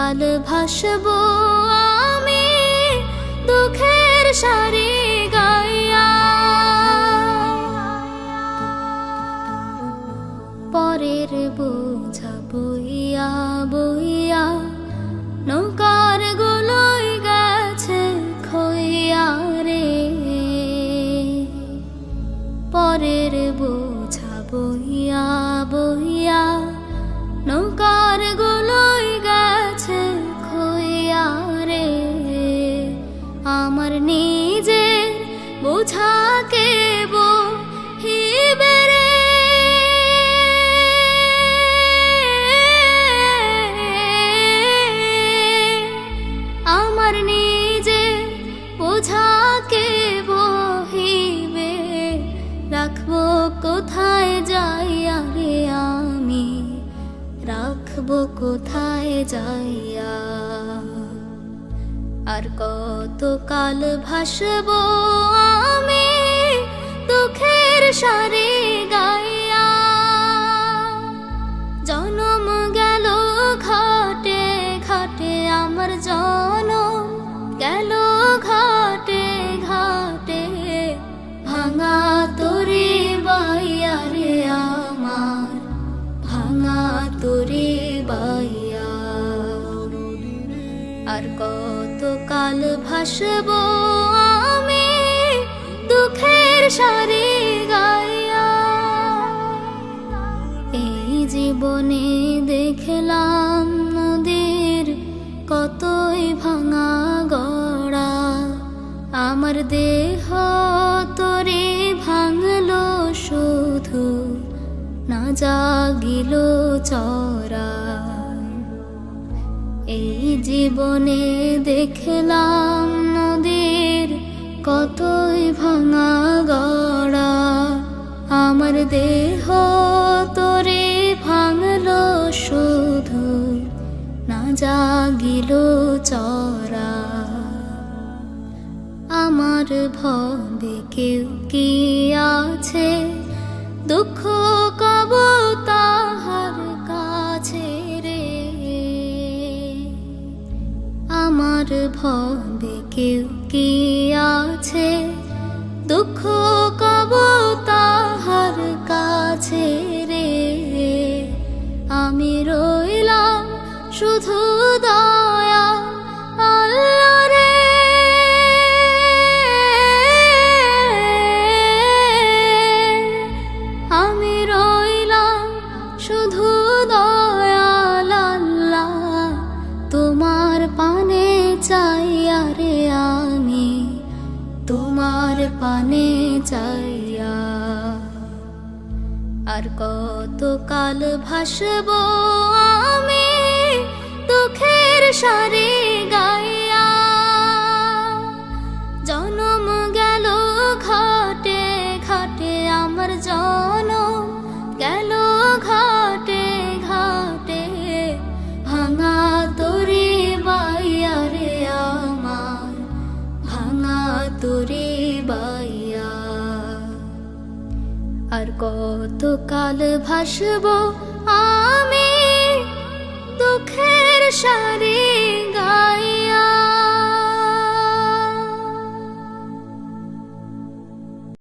কাল ভাসবো আমি দুঃখের সারি গাইয়া। পরের বোঝা বইয়া বইয়া নৌকার গুলোই গেছে খইয়া রে। পরের বোঝা বইয়া বইয়া নৌকার গুলোই গেছে খইয়া রে। আমার নিজের বোঝাকে বহিবে রে। আমার নিজের বোঝাকে বহিবে রাখবো কোথায় যাইয়া রে আমি, রাখবো কোথায় যাইয়া। আর কত কাল ভাসবো আমি দুঃখের সারি গাইয়া। জনম গেল ঘাটে ঘাটে আমার জনম গেল ঘাটে ঘাটে। ভাঙা তোরে বাইয়া রে আমার, ভাঙা তোরে বাইয়া। আর কত কাল ভাসবো আমি দুঃখের সারি গাইয়া। এই জীবনে দেখলাম নদীর কতই ভাঙা গড়া। আমার দেহ তোরে ভাঙলো শুধু, না জাগিল চরা। এই জীবনে দেখলাম নদীর কতই ভাঙা গড়া। আমার দেহ তোরে ভাঙলো শুধু, না জাগিল চরা। আমার ভবে কেউ কি আছে, দুঃখ কব তাহার কাছে রে। আমার ভবে কেউ কি আছে, দুঃখ কব তাহার কাছে রে। আমি রইলাম শুধু দয়া আল্লাহ রে। আমি রইলাম শুধু দয়াল আল্লাহ, তোমার পানে চাইয়া রে আমি, তোমার পানে চাইয়া। আর কত কাল ভাসবো আমি দুঃখের সারি গাইয়া। জনম গেল ঘাটে ঘাটে আমার জনম গেল ঘাটে ঘাটে। ভাঙা তোরে বাইয়া রে আমার, ভাঙা তোরে বাইয়া। আর কত কাল ভাসবো আমি দুঃখের সারি